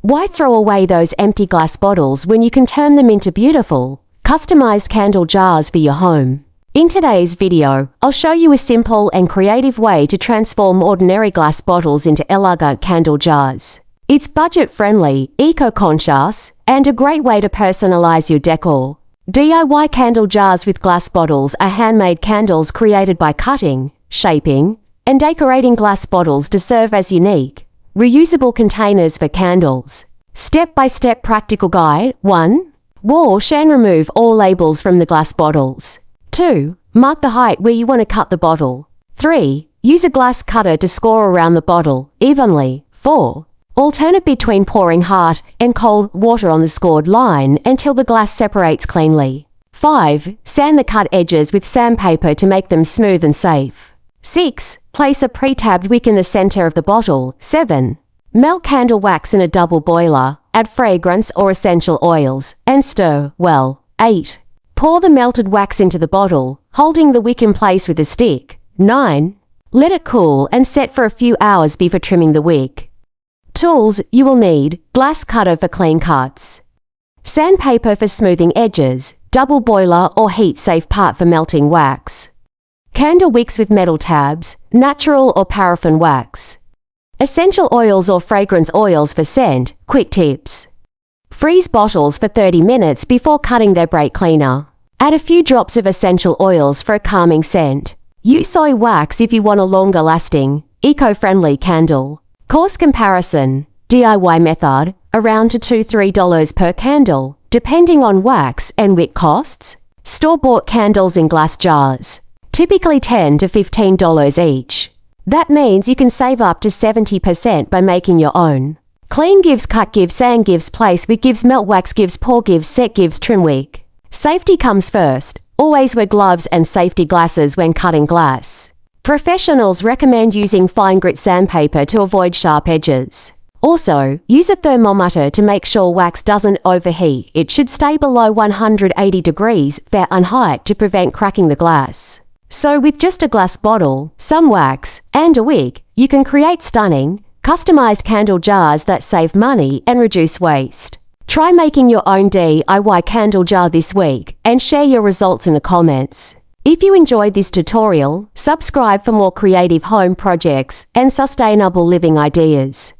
Why throw away those empty glass bottles when you can turn them into beautiful, customized candle jars for your home? In today's video, I'll show you a simple and creative way to transform ordinary glass bottles into elegant candle jars. It's budget-friendly, eco-conscious, and a great way to personalize your decor. DIY candle jars with glass bottles are handmade candles created by cutting, shaping, and decorating glass bottles to serve as unique, reusable containers for candles. Step-by-step practical guide. 1. Wash and remove all labels from the glass bottles. 2. Mark the height where you want to cut the bottle. 3. Use a glass cutter to score around the bottle evenly. 4. Alternate between pouring hot and cold water on the scored line until the glass separates cleanly. 5. Sand the cut edges with sandpaper to make them smooth and safe. 6. Place a pre-tabbed wick in the center of the bottle. 7. Melt candle wax in a double boiler, add fragrance or essential oils, and stir well. 8. Pour the melted wax into the bottle, holding the wick in place with a stick. 9. Let it cool and set for a few hours before trimming the wick. Tools you will need: glass cutter for clean cuts, sandpaper for smoothing edges, double boiler or heat-safe part for melting wax, candle wicks with metal tabs, natural or paraffin wax, essential oils or fragrance oils for scent. Quick tips: freeze bottles for 30 minutes before cutting their brake cleaner. Add a few drops of essential oils for a calming scent. Use soy wax if you want a longer-lasting, eco-friendly candle. Cost comparison: DIY method, around $2–3 per candle, depending on wax and wick costs. Store-bought candles in glass jars, typically $10 to $15 each. That means you can save up to 70% by making your own. Clean gives cut gives sand gives place wick gives melt wax gives pour gives set gives trim wick. Safety comes first. Always wear gloves and safety glasses when cutting glass. Professionals recommend using fine grit sandpaper to avoid sharp edges. Also, use a thermometer to make sure wax doesn't overheat. It should stay below 180 degrees Fahrenheit to prevent cracking the glass. So with just a glass bottle, some wax, and a wick, you can create stunning, customized candle jars that save money and reduce waste. Try making your own DIY candle jar this week and share your results in the comments. If you enjoyed this tutorial, subscribe for more creative home projects and sustainable living ideas.